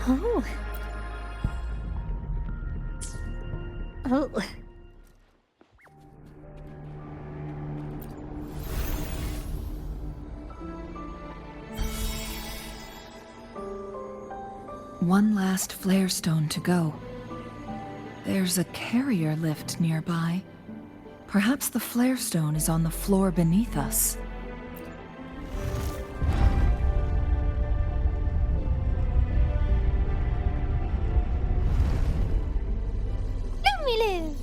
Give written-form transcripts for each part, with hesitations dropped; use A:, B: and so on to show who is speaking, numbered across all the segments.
A: Oh. Oh.
B: One last flare stone to go. There's a carrier lift nearby. Perhaps the flare stone is on the floor beneath us.
A: Lumulu!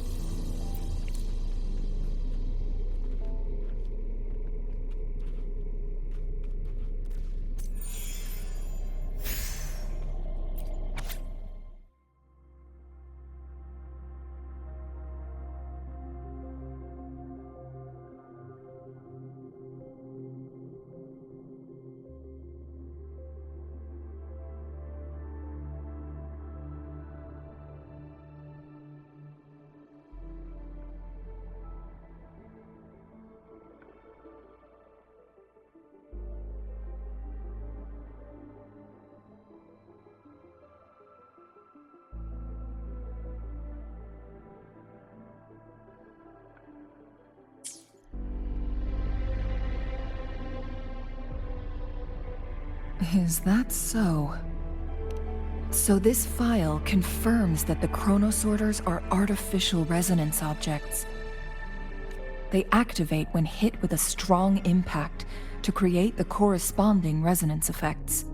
B: Is that so? So this file confirms that the chronosorters are artificial resonance objects. They activate when hit with a strong impact to create the corresponding resonance effects.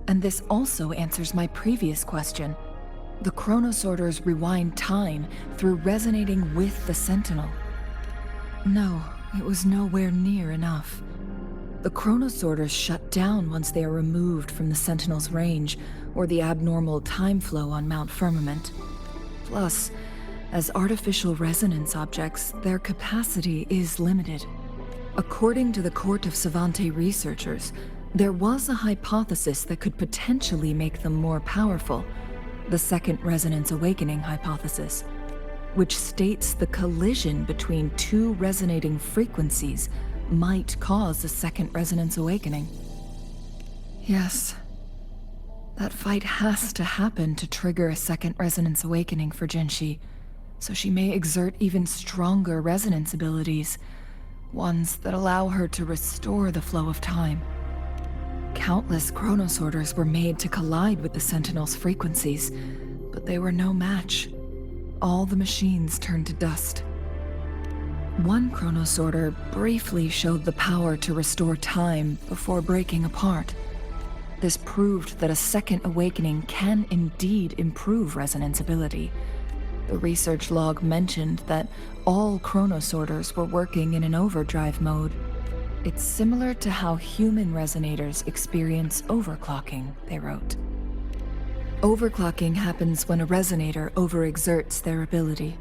B: And this also answers my previous question. The chronosorters rewind time through resonating with the sentinel. No, it was nowhere near enough. The chronosorters shut down once they are removed from the sentinel's range or the abnormal time flow on Mount Firmament. Plus, as artificial resonance objects, their capacity is limited. According to the Court of Savante researchers, there was a hypothesis that could potentially make them more powerful, the Second Resonance Awakening hypothesis, which states the collision between two resonating frequencies might cause a second resonance awakening. Yes, that fight has to happen to trigger a second resonance awakening for Jinshi, so she may exert even stronger resonance abilities, ones that allow her to restore the flow of time. Countless chronosorters were made to collide with the Sentinel's frequencies, but they were no match. All the machines turned to dust. One chronosorter briefly showed the power to restore time before breaking apart. This proved that a second awakening can indeed improve resonance ability. The research log mentioned that all chronosorters were working in an overdrive mode. It's similar to how human resonators experience overclocking, they wrote. Overclocking happens when a resonator overexerts their ability.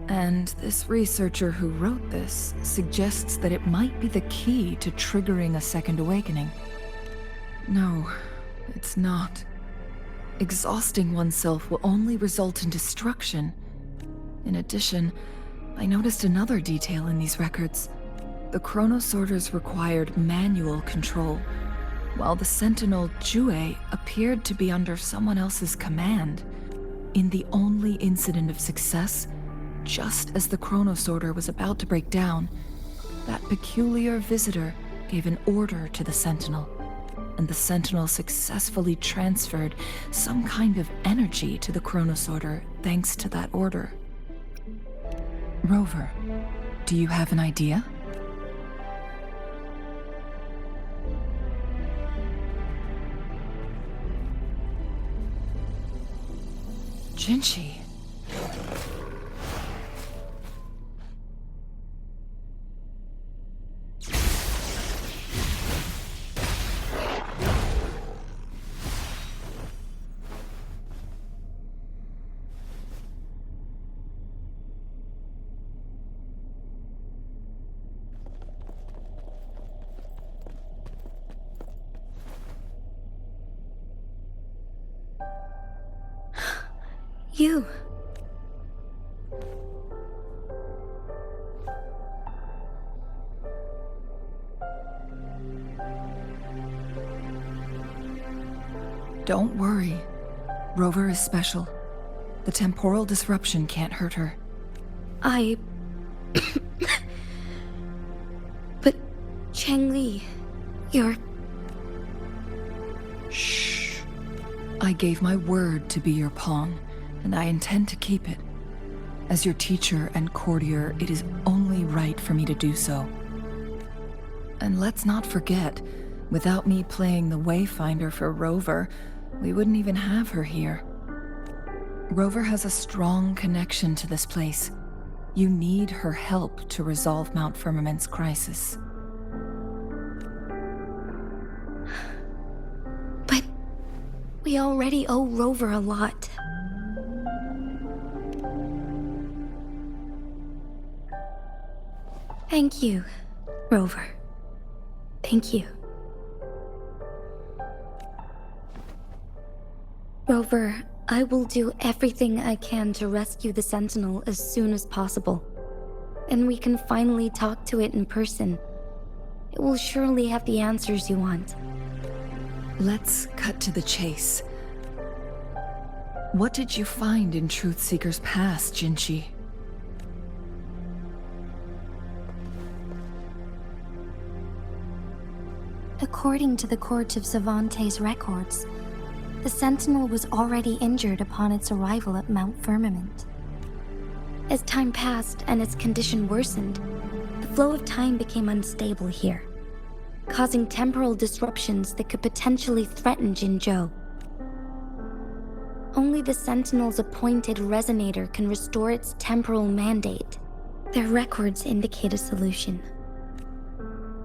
B: And this researcher who wrote this suggests that it might be the key to triggering a second awakening. No, it's not. Exhausting oneself will only result in destruction. In addition, I noticed another detail in these records. The chronosorters required manual control, while the sentinel Jue appeared to be under someone else's command. In the only incident of success, just as the chronosorter was about to break down, that peculiar visitor gave an order to the sentinel, and the sentinel successfully transferred some kind of energy to the chronosorter thanks to that order. Rover, do you have an idea? Jinshi.
A: You.
B: Don't worry. Rover is special. The temporal disruption can't hurt her.
A: But, Changli, you're...
B: Shh. I gave my word to be your pawn, and I intend to keep it. As your teacher and courtier, it is only right for me to do so. And let's not forget, without me playing the Wayfinder for Rover, we wouldn't even have her here. Rover has a strong connection to this place. You need her help to resolve Mount Firmament's crisis.
A: But we already owe Rover a lot. Thank you, Rover. Thank you. Rover, I will do everything I can to rescue the Sentinel as soon as possible. And we can finally talk to it in person. It will surely have the answers you want.
B: Let's cut to the chase. What did you find in Truthseeker's past, Jinshi?
A: According to the Court of Savante's records, the Sentinel was already injured upon its arrival at Mount Firmament. As time passed and its condition worsened, the flow of time became unstable here, causing temporal disruptions that could potentially threaten Jinzhou. Only the Sentinel's appointed resonator can restore its temporal mandate. Their records indicate a solution.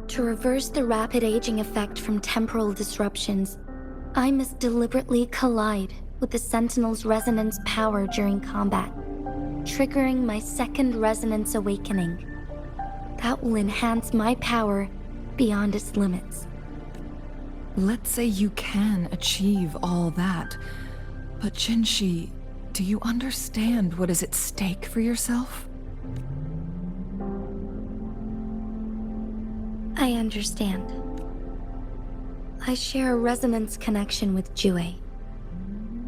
A: To reverse the rapid aging effect from temporal disruptions, I must deliberately collide with the Sentinel's resonance power during combat, triggering my second resonance awakening. That will enhance my power beyond its limits.
B: Let's say you can achieve all that, but Jinshi, do you understand what is at stake for yourself?
A: I understand. I share a resonance connection with Jue,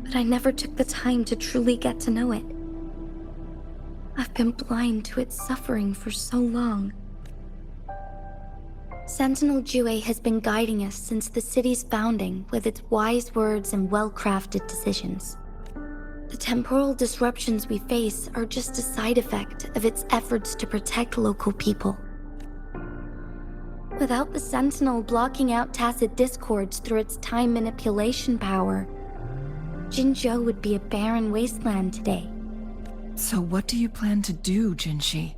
A: but I never took the time to truly get to know it. I've been blind to its suffering for so long. Sentinel Jue has been guiding us since the city's founding with its wise words and well-crafted decisions. The temporal disruptions we face are just a side effect of its efforts to protect local people. Without the Sentinel blocking out tacit discords through its time manipulation power, Jinzhou would be a barren wasteland today.
B: So what do you plan to do, Jinshi?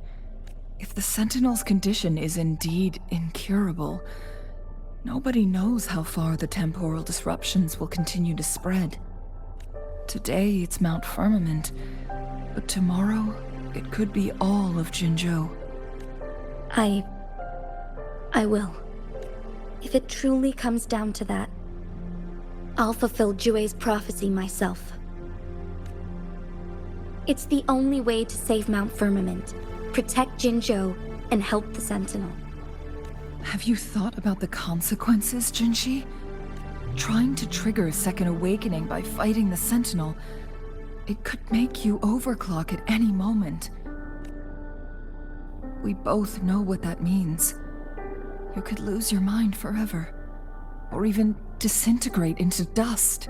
B: If the Sentinel's condition is indeed incurable, nobody knows how far the temporal disruptions will continue to spread. Today it's Mount Firmament, but tomorrow it could be all of Jinzhou.
A: I will. If it truly comes down to that, I'll fulfill Jue's prophecy myself. It's the only way to save Mount Firmament, protect Jinzhou, and help the Sentinel.
B: Have you thought about the consequences, Jinshi? Trying to trigger a second awakening by fighting the Sentinel, it could make you overclock at any moment. We both know what that means. You could lose your mind forever, or even disintegrate into dust.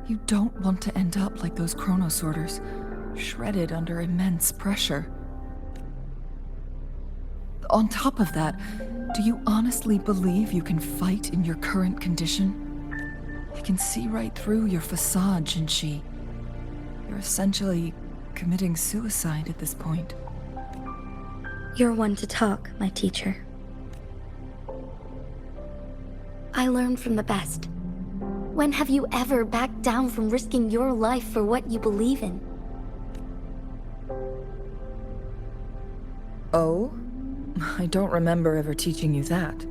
B: You don't want to end up like those chronosorters, shredded under immense pressure. On top of that, do you honestly believe you can fight in your current condition? I can see right through your facade, Jinshi. You're essentially committing suicide at this point.
A: You're one to talk, my teacher. I learned from the best. When have you ever backed down from risking your life for what you believe in?
B: Oh? I don't remember ever teaching you that.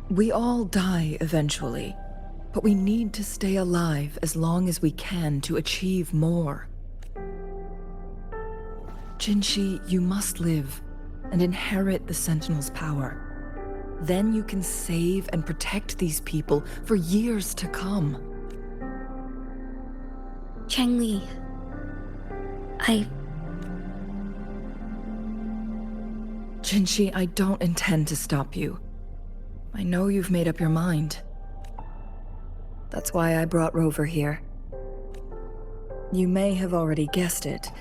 B: We all die eventually, but we need to stay alive as long as we can to achieve more. Jinshi, you must live and inherit the Sentinel's power. Then you can save and protect these people for years to come.
A: Changli,
B: Jinshi, I don't intend to stop you. I know you've made up your mind. That's why I brought Rover here. You may have already guessed it.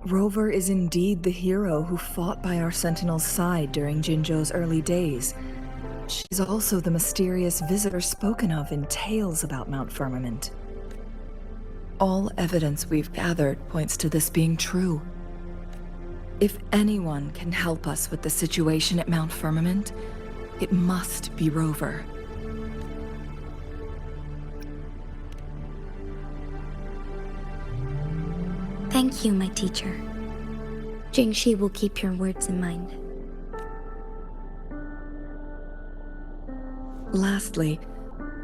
B: Rover is indeed the hero who fought by our Sentinel's side during Jinzhou's early days. She's also the mysterious visitor spoken of in tales about Mount Firmament. All evidence we've gathered points to this being true. If anyone can help us with the situation at Mount Firmament, it must be Rover.
A: thank you, my teacher. Jinshi will keep your words in mind.
B: Lastly,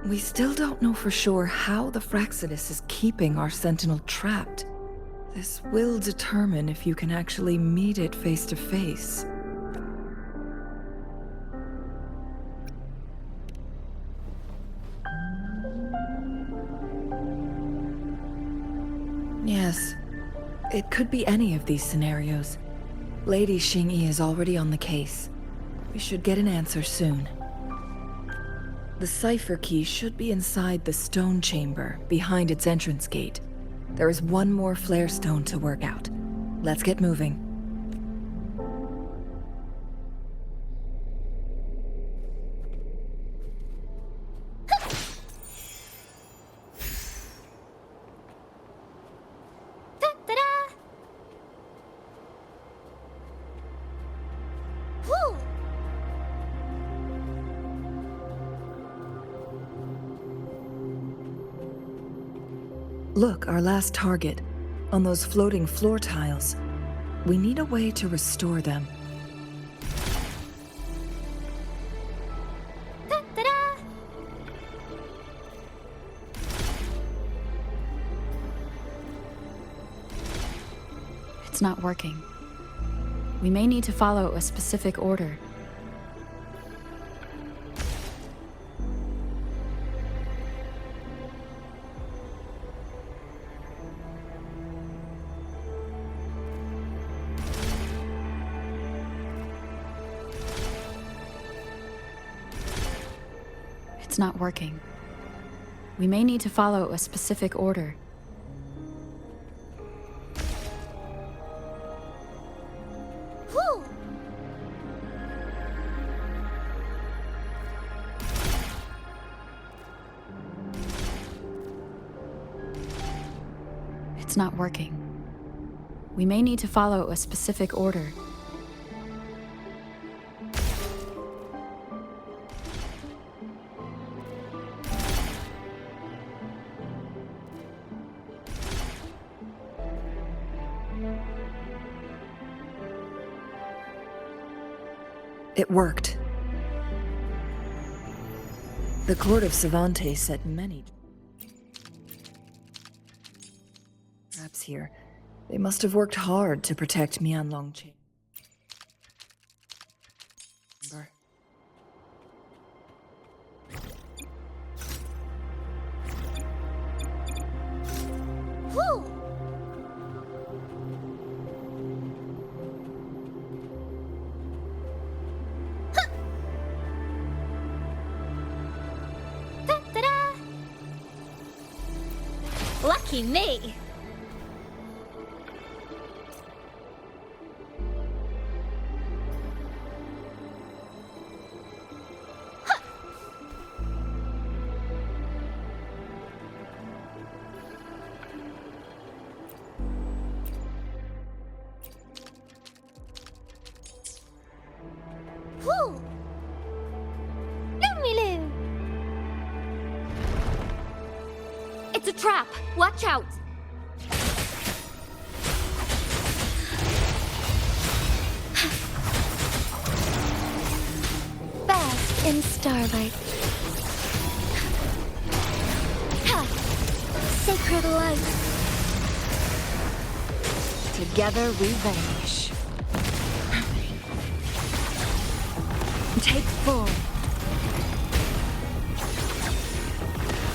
B: we still don't know for sure how the Fraxidus is keeping our Sentinel trapped. This will determine if you can actually meet it face to face. Yes, it could be any of these scenarios. Lady Xingyi is already on the case. We should get an answer soon. The cipher key should be inside the stone chamber, behind its entrance gate. There is one more flare stone to work out. Let's get moving.
A: Ta-da! Woo!
B: Look, our last target. On those floating floor tiles. We need a way to restore them.
A: Ta-da!
C: It's not working. We may need to follow a specific order. It's not working. We may need to follow a specific order.
A: Woo!
C: It's not working. We may need to follow a specific order.
B: It worked. The court of Cervantes set many traps here. They must have worked hard to protect Mianlong Chamber.
A: Woo! Ta-da! Lucky me! Woo! Lumilu! It's a trap! Watch out! Bask in starlight. Ha! Sacred light.
C: Together we vanish. Take full.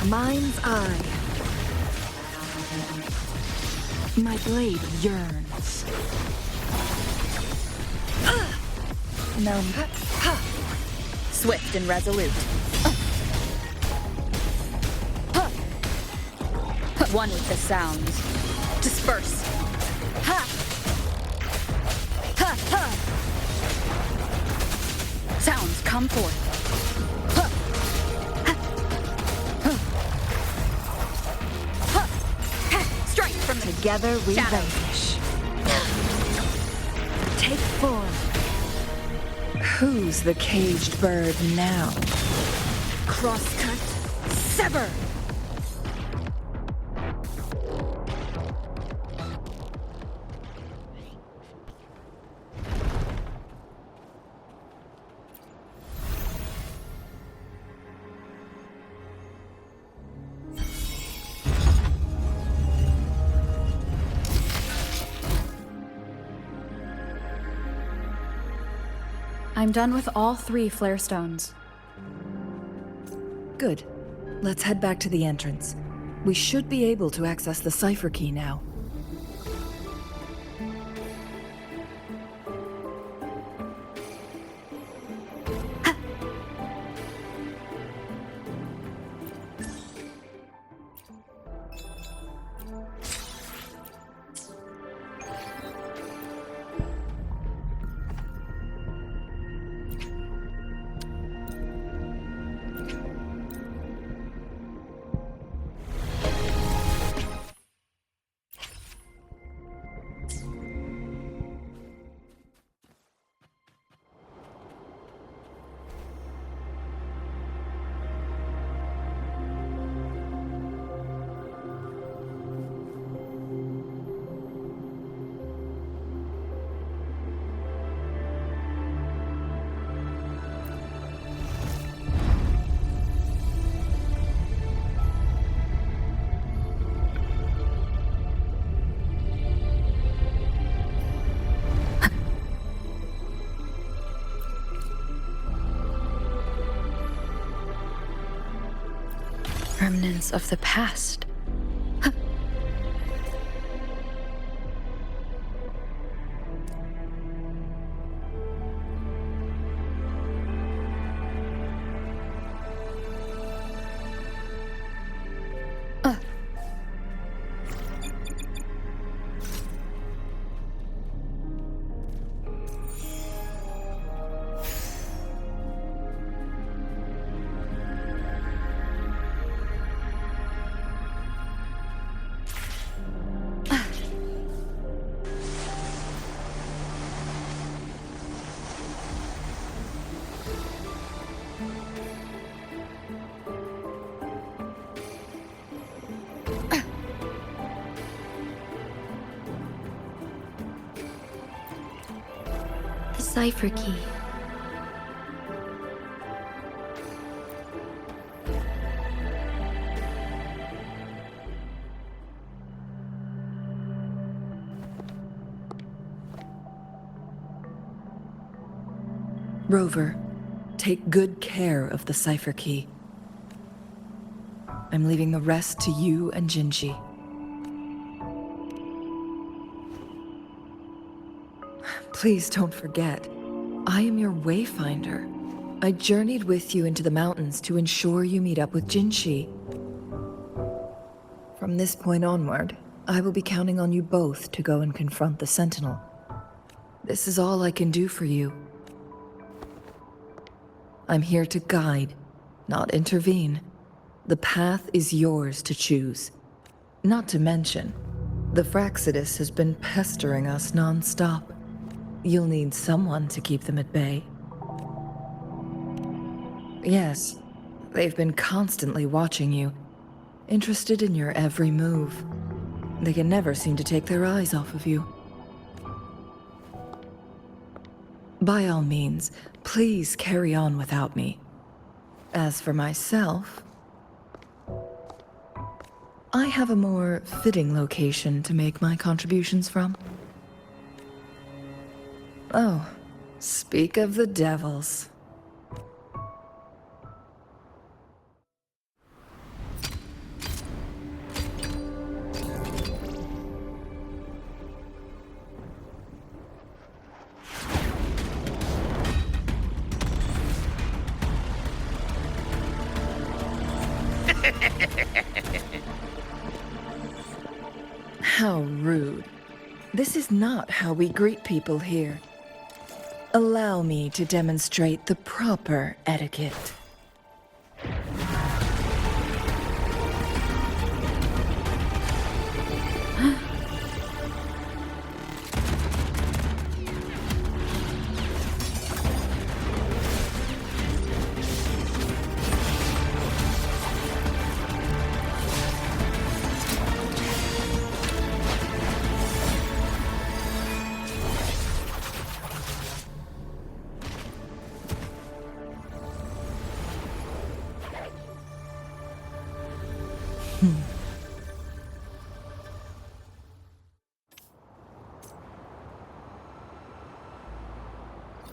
B: Mind's eye. My blade yearns. Numb.
C: Swift and resolute. One with the sounds. Disperse. Ha! Ha! Ha! Sounds come forth. Ha! Ha! Ha! Ha! Strike from the
B: Together we
C: shadow.
B: vanquish. Take form. Who's the caged bird now?
C: Crosscut. Sever! I'm done with all 3 flare stones.
B: Good. Let's head back to the entrance. We should be able to access the cipher key now.
C: Remnants of the past.
A: The cipher key.
B: Rover, take good care of the cipher key. I'm leaving the rest to you and Jinshi. Please don't forget, I am your wayfinder. I journeyed with you into the mountains to ensure you meet up with Jinshi. From this point onward, I will be counting on you both to go and confront the Sentinel. This is all I can do for you. I'm here to guide, not intervene. The path is yours to choose. Not to mention, the Fraxidus has been pestering us non-stop. You'll need someone to keep them at bay. Yes, they've been constantly watching you, interested in your every move. They can never seem to take their eyes off of you. By all means, please carry on without me. As for myself, I have a more fitting location to make my contributions from. Oh, speak of the devils. How rude. This is not how we greet people here. Allow me to demonstrate the proper etiquette.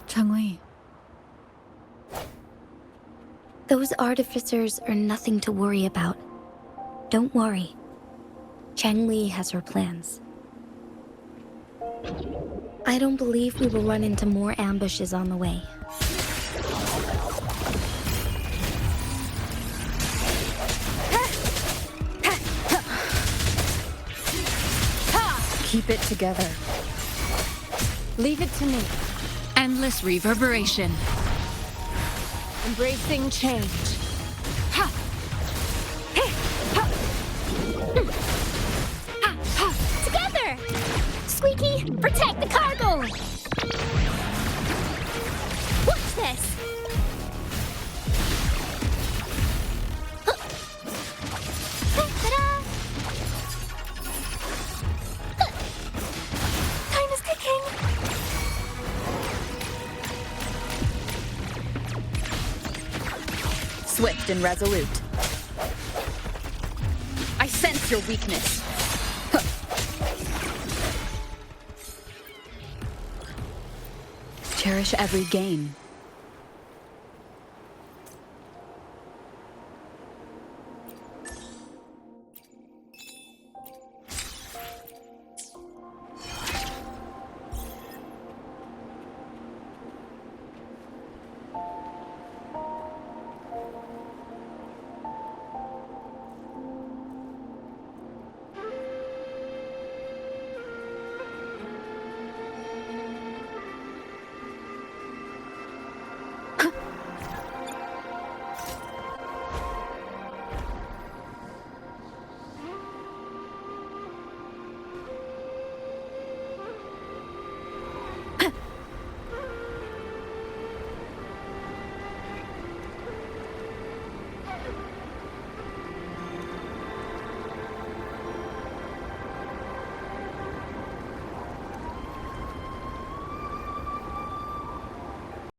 C: Changli.
A: Those artificers are nothing to worry about. Don't worry. Changli has her plans. I don't believe we will run into more ambushes on the way.
C: Keep it together. Leave it to me.
D: Endless reverberation.
C: Embracing change.
A: Together! Squeaky, protect the cargo! Watch this! Ta-da! Time is ticking!
D: Swift and resolute. I sense your weakness.
C: Cherish every gain.